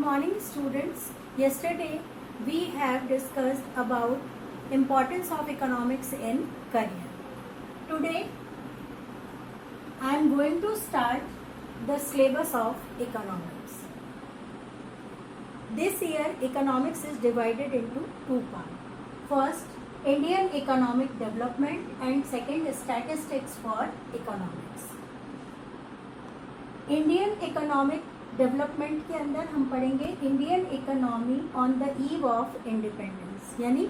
morning students. Yesterday we have discussed about importance of economics in career. Today I am going to start the syllabus of economics. This year economics is divided into two parts. First, Indian economic development and second, statistics for economics. Indian economic development के अंदर हम पढ़ेंगे Indian economy on the eve of independence, यानी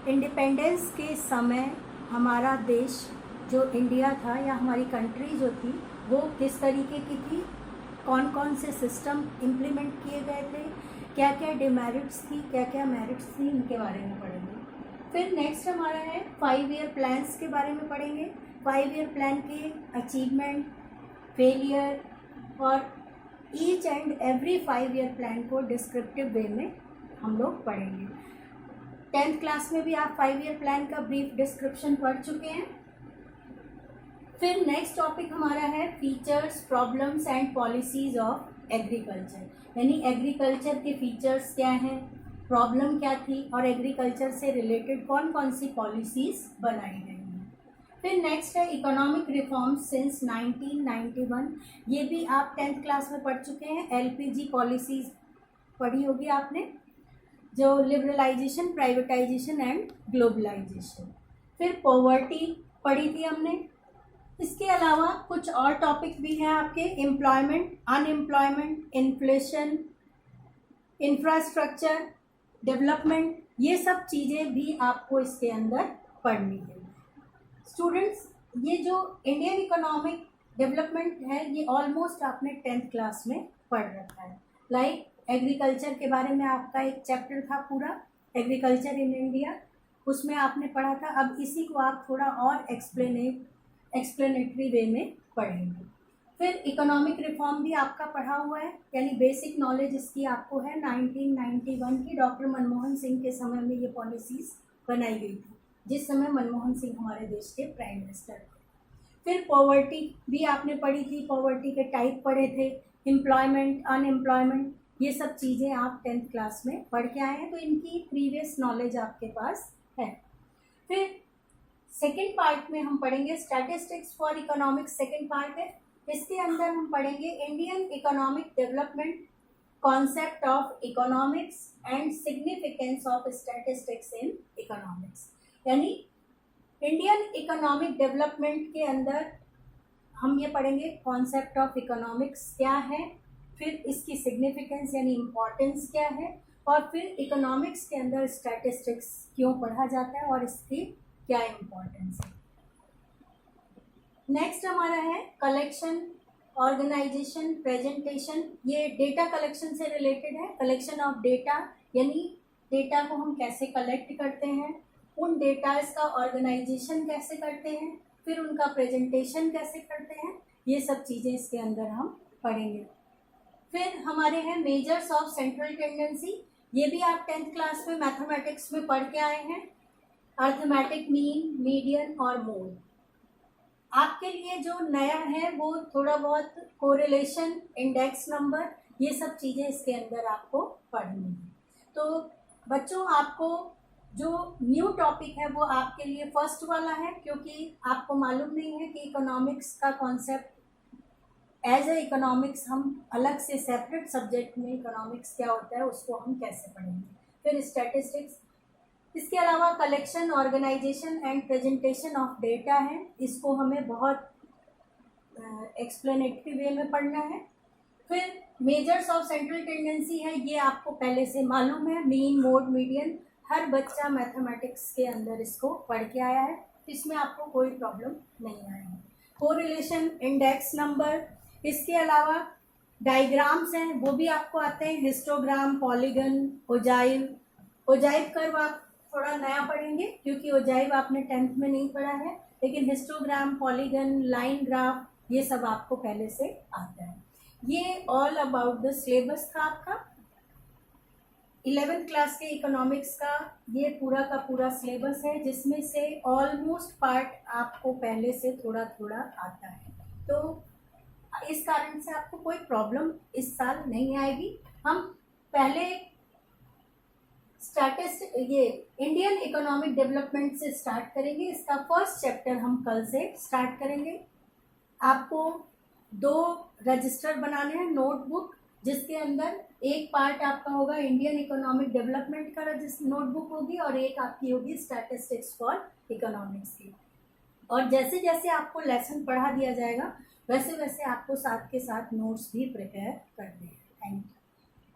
independence के समय हमारा देश जो इंडिया था या हमारी कंट्री जो थी वो किस तरीके की थी, कौन कौन से सिस्टम इम्प्लीमेंट किए गए थे, क्या क्या डिमेरिट्स थी, क्या क्या मेरिट्स थी, इनके बारे में पढ़ेंगे। फिर नेक्स्ट हमारा है 5 ईयर प्लान्स के बारे में पढ़ेंगे। 5 ईयर प्लान के अचीवमेंट, फेलियर और each and every 5 year plan को डिस्क्रिप्टिव वे में हम लोग पढ़ेंगे। 10th क्लास में भी आप 5 ईयर प्लान का ब्रीफ डिस्क्रिप्शन पढ़ चुके हैं। फिर नेक्स्ट टॉपिक हमारा है features, problems and policies of agriculture, यानी एग्रीकल्चर के फीचर्स क्या हैं, प्रॉब्लम क्या थी और एग्रीकल्चर से रिलेटेड कौन कौन सी पॉलिसीज बनाई गई हैं। फिर नेक्स्ट है इकोनॉमिक रिफॉर्म्स सिंस 1991, ये भी आप 10th क्लास में पढ़ चुके हैं। एलपीजी पॉलिसीज पढ़ी होगी आपने, जो लिबरलाइजेशन, प्राइवेटाइजेशन एंड ग्लोबलाइजेशन। फिर पॉवर्टी पढ़ी थी हमने। इसके अलावा कुछ और टॉपिक भी हैं आपके, employment, unemployment, inflation, infrastructure development, ये सब चीज़ें भी आपको इसके अंदर पढ़नी है। स्टूडेंट्स, ये जो इंडियन इकोनॉमिक डेवलपमेंट है ये ऑलमोस्ट आपने 10th क्लास में पढ़ रखा है। लाइक एग्रीकल्चर के बारे में आपका एक चैप्टर था पूरा, एग्रीकल्चर इन इंडिया, उसमें आपने पढ़ा था। अब इसी को आप थोड़ा और एक्सप्लेनेटरी वे में पढ़ेंगे। फिर इकोनॉमिक रिफॉर्म भी आपका पढ़ा हुआ है, यानी बेसिक नॉलेज इसकी आपको है। 1991 की डॉक्टर मनमोहन सिंह के समय में ये पॉलिसीज़ बनाई गई थी, जिस समय मनमोहन सिंह हमारे देश के प्राइम मिनिस्टर थे। फिर पॉवर्टी भी आपने पढ़ी थी, पॉवर्टी के टाइप पढ़े थे, एम्प्लॉयमेंट, अनएम्प्लॉयमेंट, ये सब चीज़ें आप 10th क्लास में पढ़ के आए हैं, तो इनकी प्रीवियस नॉलेज आपके पास है। फिर सेकेंड पार्ट में हम पढ़ेंगे statistics for economics, second part है। इसके अंदर हम पढ़ेंगे Indian economic development, concept of economics and significance of statistics in economics, यानी इंडियन इकोनॉमिक डेवलपमेंट के अंदर हम ये पढ़ेंगे कॉन्सेप्ट ऑफ इकोनॉमिक्स क्या है, फिर इसकी सिग्निफिकेंस यानी इम्पोर्टेंस क्या है, और फिर इकोनॉमिक्स के अंदर स्टैटिस्टिक्स क्यों पढ़ा जाता है और इसकी क्या इम्पोर्टेंस है। नेक्स्ट हमारा है कलेक्शन, ऑर्गेनाइजेशन, प्रेजेंटेशन, ये डेटा कलेक्शन से रिलेटेड है। कलेक्शन ऑफ डेटा, यानी डेटा को हम कैसे कलेक्ट करते हैं, उन डेटाज का ऑर्गेनाइजेशन कैसे करते हैं, फिर उनका प्रेजेंटेशन कैसे करते हैं, ये सब चीज़ें इसके अंदर हम पढ़ेंगे। फिर हमारे हैं मेजर्स ऑफ सेंट्रल टेंडेंसी, ये भी आप 10th क्लास में मैथमेटिक्स में पढ़ के आए हैं। अर्थमेटिक मीन, मीडियन और मोड। आपके लिए जो नया है वो थोड़ा बहुत कोरिलेशन, इंडेक्स नंबर, ये सब चीज़ें इसके अंदर आपको पढ़नी है। तो बच्चों, आपको जो न्यू टॉपिक है वो आपके लिए फर्स्ट वाला है, क्योंकि आपको मालूम नहीं है कि इकोनॉमिक्स का कॉन्सेप्ट एज ए इकोनॉमिक्स हम अलग से सेपरेट सब्जेक्ट में इकोनॉमिक्स क्या होता है उसको हम कैसे पढ़ेंगे। फिर स्टैटिस्टिक्स, इसके अलावा collection, organisation and presentation of data है, इसको हमें बहुत एक्सप्लेनेटरी वे में पढ़ना है। फिर मेजर्स ऑफ सेंट्रल टेंडेंसी है, ये आपको पहले से मालूम है, मीन, मोड, मीडियन, हर बच्चा मैथमेटिक्स के अंदर इसको पढ़ के आया है, इसमें आपको कोई प्रॉब्लम नहीं आएगी। कोरिलेशन, इंडेक्स नंबर, इसके अलावा डायग्राम्स हैं वो भी आपको आते हैं, हिस्टोग्राम, पॉलीगन, ओजाइव कर्व आप थोड़ा नया पढ़ेंगे क्योंकि ओजाइव आपने 10th में नहीं पढ़ा है, लेकिन हिस्टोग्राम, पॉलीगन, लाइन ग्राफ, ये सब आपको पहले से आता है। ये ऑल अबाउट द सिलेबस था आपका 11th क्लास के इकोनॉमिक्स का। ये पूरा का पूरा सिलेबस है, जिसमें से ऑलमोस्ट पार्ट आपको पहले से थोड़ा थोड़ा आता है, तो इस कारण से आपको कोई प्रॉब्लम इस साल नहीं आएगी। हम पहले ये इंडियन इकोनॉमिक डेवलपमेंट से स्टार्ट करेंगे। इसका फर्स्ट चैप्टर हम कल से स्टार्ट करेंगे। आपको 2 रजिस्टर बनाने हैं, नोटबुक, जिसके अंदर एक पार्ट आपका होगा इंडियन इकोनॉमिक डेवलपमेंट का नोटबुक होगी और एक आपकी होगी स्टैटिस्टिक्स फॉर इकोनॉमिक्स की। और जैसे जैसे आपको लेसन पढ़ा दिया जाएगा वैसे वैसे आपको साथ के साथ नोट्स भी प्रिपेयर करने हैं। Thank you.